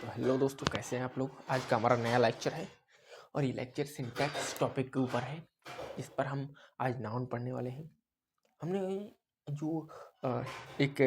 तो हेलो दोस्तों, कैसे हैं आप लोग। आज का हमारा नया लेक्चर है और ये लेक्चर सिंटैक्स टॉपिक के ऊपर है। इस पर हम आज नाउन पढ़ने वाले हैं। हमने जो एक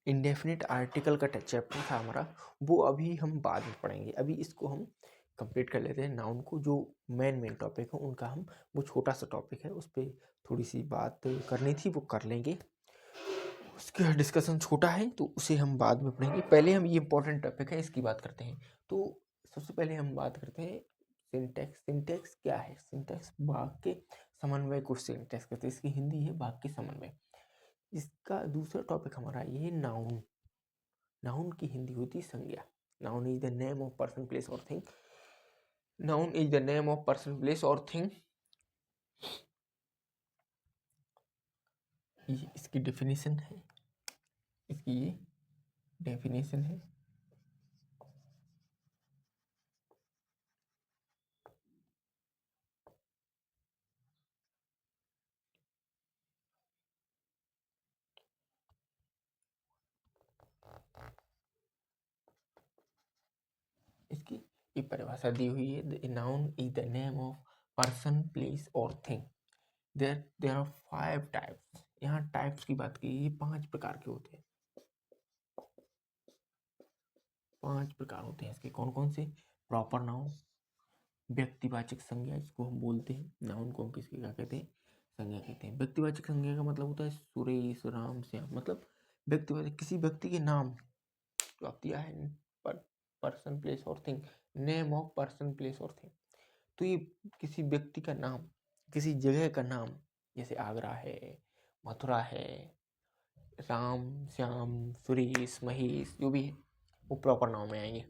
इंडेफिनिट आर्टिकल का चैप्टर था हमारा, वो अभी हम बाद में पढ़ेंगे। अभी इसको हम कंप्लीट कर लेते हैं। नाउन को जो मेन टॉपिक है उनका हम, वो छोटा सा टॉपिक है, उस पर थोड़ी सी बात करनी थी, वो कर लेंगे। उसका डिस्कशन छोटा है तो उसे हम बाद में पढ़ेंगे। पहले हम, ये इंपॉर्टेंट टॉपिक है, इसकी बात करते हैं। तो सबसे पहले हम बात करते हैं सिंटैक्स। सिंटैक्स क्या है? सिंटैक्स वाक्य समन्वय को सिंटैक्स कहते हैं। इसकी हिंदी है वाक्य समन्वय। इसका दूसरा टॉपिक हमारा ये है नाउन। नाउन की हिंदी होती है संज्ञा। Noun is the name of person, place और thing. Noun is the name of person, place और थिंग। इसकी डेफिनेशन है, इसकी ये डेफिनेशन है। इसकी ये परिभाषा दी हुई है। Noun is the name of person, place और थिंग। There are 5 types. यहाँ टाइप्स की बात की, ये 5 प्रकार के होते हैं। 5 प्रकार होते हैं इसके। कौन कौन से? प्रॉपर नाउन, व्यक्तिवाचक संज्ञा जिसको हम बोलते हैं। नाउन को हम किसकी क्या कहते हैं? संज्ञा कहते हैं। व्यक्तिवाचक संज्ञा का मतलब होता है सुरेश, राम, श्याम। मतलब व्यक्तिवाचक किसी व्यक्ति के नाम जो आप दिया है, पर पर्सन, प्लेस और thing. Name of person, place और थिंग। तो ये किसी व्यक्ति का नाम, किसी जगह का नाम, जैसे आगरा है, मथुरा है, राम, श्याम, सुरेश, महेश, जो भी है वो प्रॉपर नाउन में आएंगे।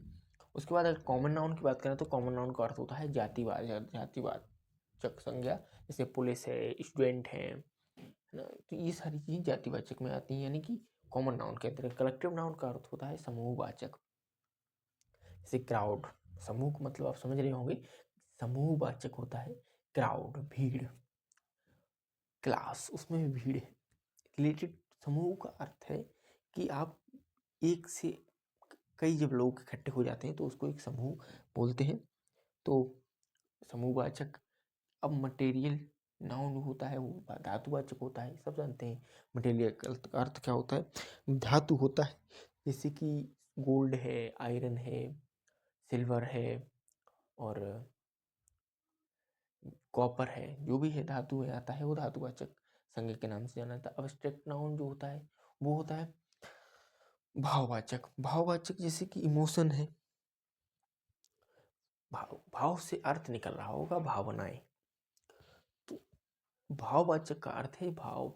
उसके बाद अगर कॉमन नाउन की बात करें तो कॉमन नाउन का अर्थ होता है जातिवाद, जातिवाचक संज्ञा। जैसे पुलिस है, स्टूडेंट है ना। तो ये सारी चीज़ जातिवाचक में आती हैं, यानी कि कॉमन नाउन के अंदर। कलेक्टिव नाउन का अर्थ होता है समूहवाचक। जैसे क्राउड, समूह का मतलब आप समझ रहे होंगे। समूहवाचक होता है क्राउड, भीड़। क्लास, उसमें भी भीड़ है। रिलेटेड समूह का अर्थ है कि आप एक से कई जब लोग इकट्ठे हो जाते हैं तो उसको एक समूह बोलते हैं। तो समूहवाचक। अब मटेरियल नाउन होता है वो धातुवाचक होता है, सब जानते हैं। मटेरियल का अर्थ क्या होता है? धातु होता है। जैसे कि गोल्ड है, आयरन है, सिल्वर है और कॉपर है, जो भी है धातु में आता है, वो धातुवाचक संज्ञा के नाम से जाना जाता है। अब्स्ट्रैक्ट नाउन जो होता है वो होता है भाववाचक। भाववाचक जैसे कि इमोशन है, भाव से अर्थ निकल रहा होगा, भावनाएं। तो भाववाचक का अर्थ है भाव,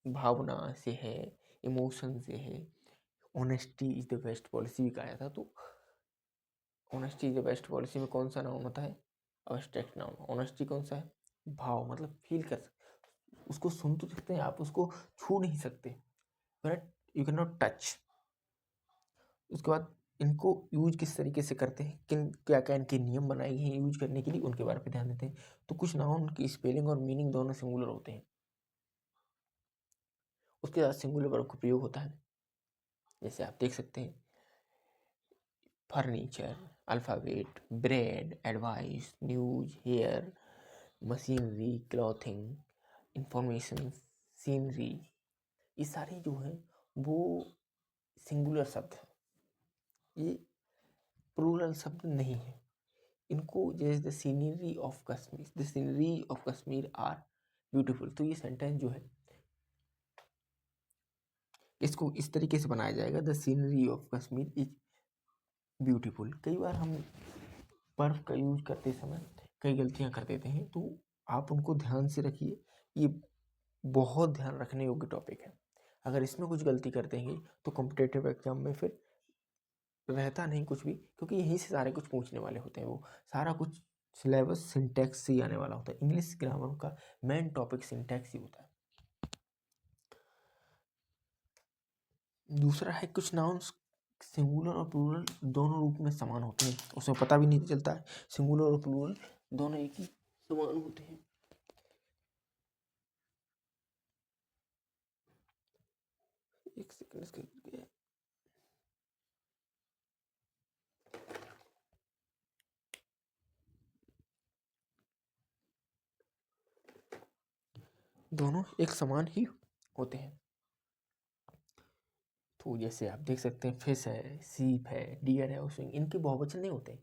भावना से है, इमोशन से है। Honesty is the best policy भी कहा जाता है। तो honesty is the best policy में कौन सा नाउन होता है? Abstract noun. ऑनेस्टी कौन सा है? भाव, मतलब फील कर सकते, उसको सुन तो सकते हैं आप, उसको छू नहीं सकते, but you can not touch. उसके बाद इनको यूज किस तरीके से करते हैं, किन क्या क्या इनके नियम बनाए गए हैं यूज करने के लिए, उनके बारे में ध्यान देते हैं। तो कुछ नाउन की स्पेलिंग और मीनिंग दोनों सिंगुलर होते हैं। उसके बाद सिंगुलर वर्ब का प्रयोग होता है। जैसे आप देख सकते हैं, furniture, alphabet, bread, advice, news, hair, machinery, clothing, information, scenery. ये सारे जो हैं वो सिंगुलर शब्द हैं, ये प्लूरल शब्द नहीं है। इनको जैसे the scenery of Kashmir, the scenery of Kashmir are beautiful. तो ये सेंटेंस जो है, इसको इस तरीके से बनाया जाएगा, the scenery of Kashmir is beautiful. कई बार हम बर्फ का यूज करते समय कई गलतियां कर देते हैं, तो आप उनको ध्यान से रखिए। ये बहुत ध्यान रखने योग्य टॉपिक है। अगर इसमें कुछ गलती कर देंगे तो कॉम्पिटेटिव एग्जाम में फिर रहता नहीं कुछ भी, क्योंकि यहीं से सारे कुछ पूछने वाले होते हैं। वो सारा कुछ सिलेबस सिंटैक्स से ही आने वाला होता है। इंग्लिश ग्रामर का मेन टॉपिक सिंटैक्स ही होता है। दूसरा है, कुछ नाउन्स सिंगुलर और प्लूरल दोनों रूप में समान होते हैं, उसमें पता भी नहीं चलता है। सिंगुलर और प्लूरल दोनों एक ही समान होते हैं। एक सेकंड, इसका दोनों एक समान ही होते हैं। तो जैसे आप देख सकते हैं फिश है, सीप है, डियर है और स्विंग, इनके बहुवचन नहीं होते।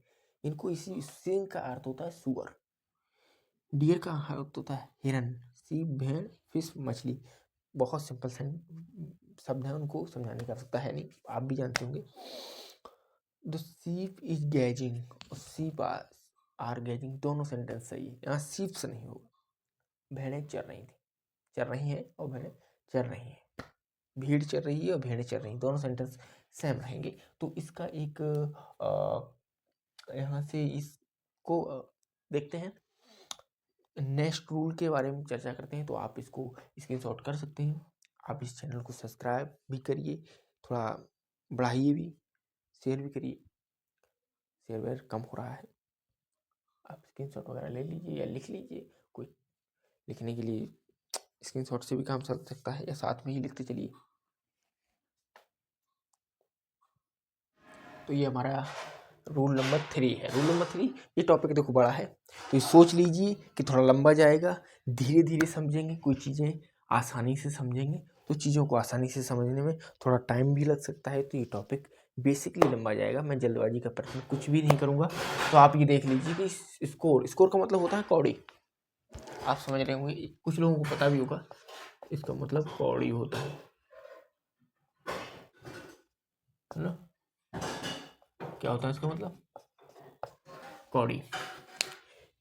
इनको इसी स्विंग का अर्थ होता है सुअर, डियर का अर्थ होता है हिरन, सीप भेड़, फिश मछली। बहुत सिंपल शब्द है, उनको समझाने की आवश्यकता है नहीं, आप भी जानते होंगे। द सीप इज गैजिंग और सीप आर गैजिंग, दोनों सेंटेंस सही है। यहाँ सीप से नहीं होगा। भेड़ें चर रही थी, चर रही हैं और भेड़ें चर रही हैं। भीड़ चल रही है और भेड़ें चल रही हैं, दोनों सेंटेंस सेम रहेंगे। तो इसका एक यहाँ से इसको देखते हैं, नेक्स्ट रूल के बारे में चर्चा करते हैं। तो आप इसको स्क्रीनशॉट कर सकते हैं। आप इस चैनल को सब्सक्राइब भी करिए, थोड़ा बढ़ाइए भी, शेयर भी करिए, शेयर वेयर कम हो रहा है। आप स्क्रीनशॉट वगैरह ले लीजिए या लिख लीजिए, कोई लिखने के लिए स्क्रीनशॉट से भी काम चल सकता है या साथ में ही लिखते चलिए। तो ये हमारा रूल नंबर 3 है। रूल नंबर 3, ये टॉपिक देखो बड़ा है, तो ये सोच लीजिए कि थोड़ा लंबा जाएगा, धीरे धीरे समझेंगे, कोई चीज़ें आसानी से समझेंगे। तो चीज़ों को आसानी से समझने में थोड़ा टाइम भी लग सकता है, तो ये टॉपिक बेसिकली लंबा जाएगा। मैं जल्दबाजी का प्रश्न कुछ भी नहीं करूँगा। तो आप ये देख लीजिए कि स्कोर का मतलब होता है कौड़ी। आप समझ रहे होंगे, कुछ लोगों को पता भी होगा, इसका मतलब कौड़ी होता है ना। क्या होता है इसका मतलब? कौड़ी।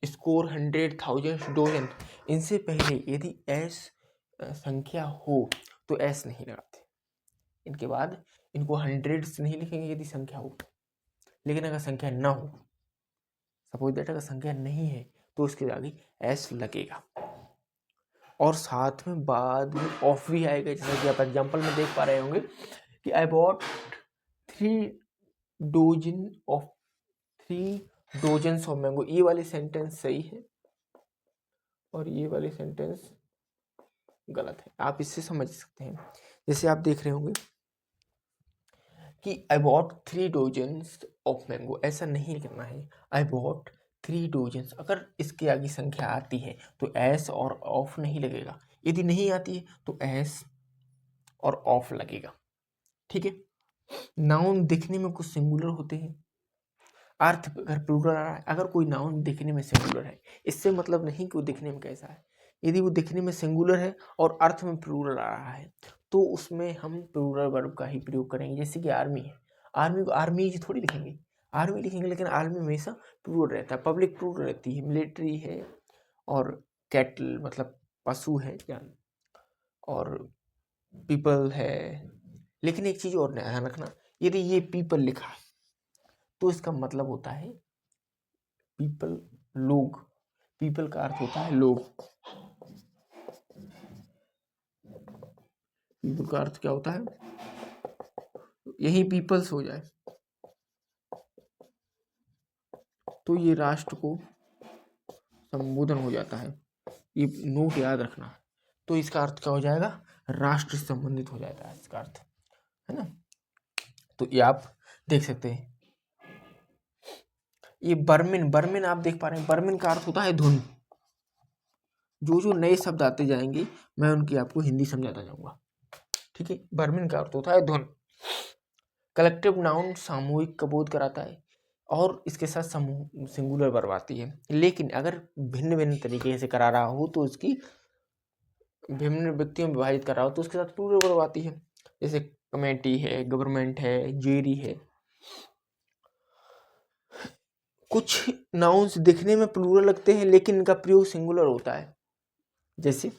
स्कोर 100,000 डोजन, इनसे पहले यदि एस संख्या हो तो एस नहीं लगाते। इनके बाद इनको 100 से नहीं लिखेंगे यदि संख्या हो। लेकिन अगर संख्या ना हो, सपोज दैट अगर संख्या नहीं है, तो उसके आगे एस लगेगा और साथ में बाद में ऑफ भी आएगा। जैसा कि आप एग्जाम्पल में देख पा रहे होंगे कि I bought 3 dozen of 3 dozens of mango. ये वाली सेंटेंस सही है और ये वाली सेंटेंस गलत है। आप इससे समझ सकते हैं। जैसे आप देख रहे होंगे कि I bought 3 dozens of mango, ऐसा नहीं लिखना है। आई बॉट 3 डोजन्स, अगर इसके आगे संख्या आती है तो एस और ऑफ नहीं लगेगा। यदि नहीं आती है तो एस और ऑफ लगेगा। ठीक है। नाउन दिखने में कुछ सिंगुलर होते हैं, अर्थ अगर प्लूरल आ रहा है। अगर कोई नाउन दिखने में सिंगुलर है, इससे मतलब नहीं कि वो दिखने में कैसा है। यदि वो दिखने में सिंगुलर है और अर्थ में प्लूरल आ रहा है, तो उसमें हम प्लूरल वर्ब का ही प्रयोग करेंगे। जैसे कि आर्मी है, आर्मी को आर्मी थोड़ी लिखेंगे, आर्मी लिखेंगे, लेकिन आर्मी हमेशा प्लूरल रहता है। पब्लिक प्लूरल रहती है, मिलिट्री है और कैटल मतलब पशु है जान, और पीपल है। लेकिन एक चीज और ध्यान रखना, यदि ये पीपल लिखा है तो इसका मतलब होता है पीपल, लोग। पीपल का अर्थ होता है लोग। पीपल का अर्थ क्या होता है? यही पीपल्स हो जाए तो ये राष्ट्र को संबोधन हो जाता है। ये नोट याद रखना। तो इसका अर्थ क्या हो जाएगा? राष्ट्र से संबंधित हो जाता है इसका अर्थ, है ना। तो ये आप देख सकते हैं। ये बर्मिन, बर्मिन आप देख पा रहे हैं, बर्मिन का अर्थ होता है धुन। जो जो नए शब्द आते जाएंगे मैं उनकी आपको हिंदी समझाता जाऊंगा। ठीक है। बर्मिन का अर्थ होता है धुन। कलेक्टिव नाउन सामूहिक का बोध कराता है और इसके साथ समूह सिंगुलर वर्ब आती है। लेकिन अगर भिन्न भिन्न तरीके से करा रहा हो तो उसकी विभिन्न व्यक्तियों में विभाजित कर रहा हो तो उसके साथ प्लूरल वर्ब आती है। जैसे कमेटी है, गवर्नमेंट है, जेरी है। कुछ नाउन्स दिखने में प्लूरल लगते हैं लेकिन इनका प्रयोग सिंगुलर होता है। जैसे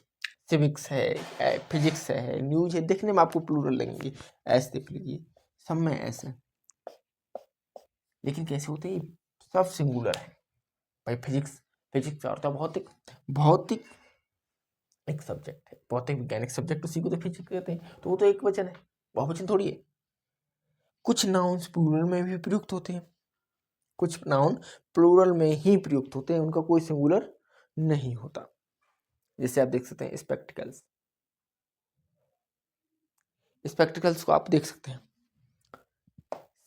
सिविक्स है, फिजिक्स है, न्यूज है, दिखने में आपको प्लूरल लगेंगे। ऐसे देख लीजिए, सब में ऐसे, लेकिन कैसे होते हैं? सब सिंगुलर है। भाई फिजिक्स, फिजिक्स का अर्थ है भौतिक, भौतिक एक सब्जेक्ट है, भौतिक वैज्ञानिक सब्जेक्ट, उसी को तो फिजिक्स कहते हैं। तो वो तो एक वचन है, बहुवचन थोड़ी है। कुछ नाउन्स प्लूरल में भी प्रयुक्त होते हैं, कुछ नाउन प्लूरल में ही प्रयुक्त होते हैं, उनका कोई सिंगुलर नहीं होता। जैसे आप देख सकते हैं स्पेक्टिकल्स, स्पेक्टिकल्स को आप देख सकते हैं।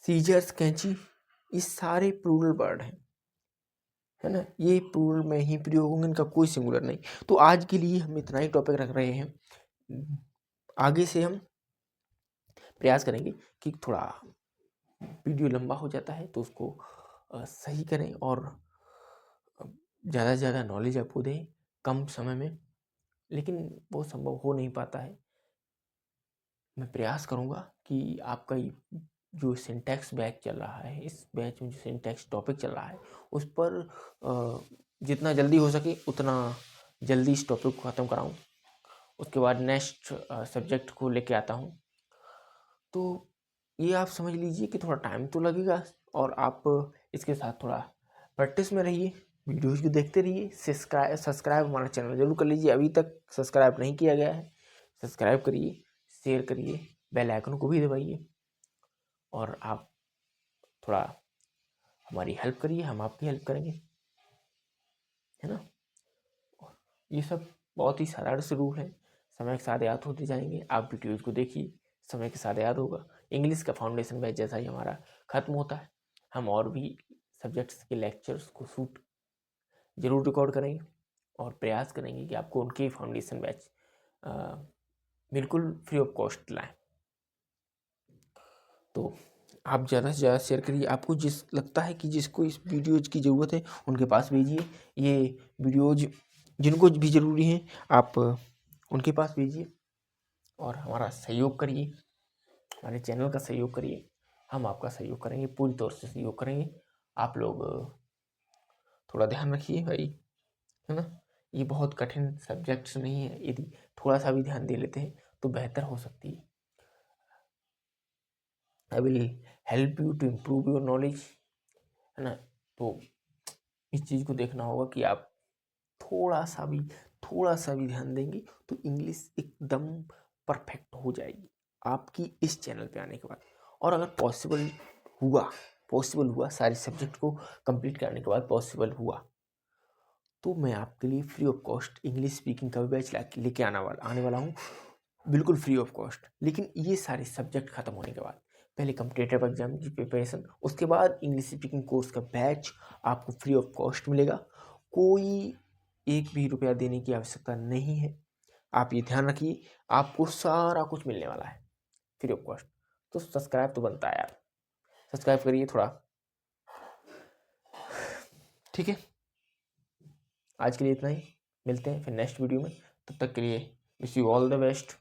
सीजर्स, कैंची, ये सारे प्लूरल वर्ड हैं, है ना, ये प्लूरल में ही प्रयोग होंगे, इनका कोई सिंगुलर नहीं। तो आज के लिए हम इतना ही टॉपिक रख रहे हैं। आगे से हम प्रयास करेंगे कि थोड़ा वीडियो लंबा हो जाता है तो उसको सही करें और ज़्यादा से ज़्यादा नॉलेज आपको दें कम समय में, लेकिन वो संभव हो नहीं पाता है। मैं प्रयास करूँगा कि आपका जो सिंटैक्स बैच चल रहा है, इस बैच में जो सिंटैक्स टॉपिक चल रहा है उस पर जितना जल्दी हो सके उतना जल्दी इस टॉपिक को ख़त्म कराऊँ। उसके बाद नेक्स्ट सब्जेक्ट को लेके आता हूँ। तो ये आप समझ लीजिए कि थोड़ा टाइम तो लगेगा और आप इसके साथ थोड़ा प्रैक्टिस में रहिए, वीडियोज़ को देखते रहिए। सब्सक्राइब हमारा चैनल जरूर कर लीजिए, अभी तक सब्सक्राइब नहीं किया गया है सब्सक्राइब करिए, शेयर करिए, बेल आइकन को भी दबाइए और आप थोड़ा हमारी हेल्प करिए, हम आपकी हेल्प करेंगे, है ना। ये सब बहुत ही साधारण से रूल हैं, समय के साथ याद होते जाएंगे। आप वीडियोज़ को देखिए, समय के साथ याद होगा। इंग्लिश का फाउंडेशन बैच जैसा ही हमारा ख़त्म होता है, हम और भी सब्जेक्ट्स के लेक्चर्स को शूट जरूर रिकॉर्ड करेंगे और प्रयास करेंगे कि आपको उनके फाउंडेशन बैच बिल्कुल फ्री ऑफ कॉस्ट लाएं। तो आप ज़्यादा से ज़्यादा शेयर करिए, आपको जिस लगता है कि जिसको इस वीडियोज़ की ज़रूरत है उनके पास भेजिए। ये वीडियोज़ जिनको भी ज़रूरी हैं आप उनके पास भेजिए और हमारा सहयोग करिए, हमारे चैनल का सहयोग करिए। हम आपका सहयोग करेंगे, पूरी तौर से सहयोग करेंगे। आप लोग थोड़ा ध्यान रखिए भाई, है ना। ये बहुत कठिन सब्जेक्ट्स नहीं है, यदि थोड़ा सा भी ध्यान दे लेते हैं तो बेहतर हो सकती है। I will help you to improve your knowledge, है ना। तो इस चीज़ को देखना होगा कि आप थोड़ा सा भी ध्यान देंगे तो इंग्लिश एकदम परफेक्ट हो जाएगी आपकी इस चैनल पे आने के बाद। और अगर पॉसिबल हुआ सारे सब्जेक्ट को कंप्लीट करने के बाद पॉसिबल हुआ तो मैं आपके लिए free of cost English speaking का भी बैच लेके आने वाला हूँ, बिल्कुल फ्री ऑफ कॉस्ट। लेकिन ये सारे सब्जेक्ट खत्म होने के बाद, पहले कॉम्पिटिटिव एग्जाम की प्रिपरेशन, उसके बाद इंग्लिश स्पीकिंग कोर्स का बैच आपको फ्री ऑफ कॉस्ट मिलेगा। कोई एक भी रुपया देने की आवश्यकता नहीं है, आप ये ध्यान रखिए, आपको सारा कुछ मिलने वाला है फ्री ऑफ कॉस्ट। तो सब्सक्राइब तो बनता है यार, सब्सक्राइब करिए थोड़ा, ठीक है। आज के लिए इतना ही, मिलते हैं फिर नेक्स्ट वीडियो में, तब तक के लिए wish you all the best.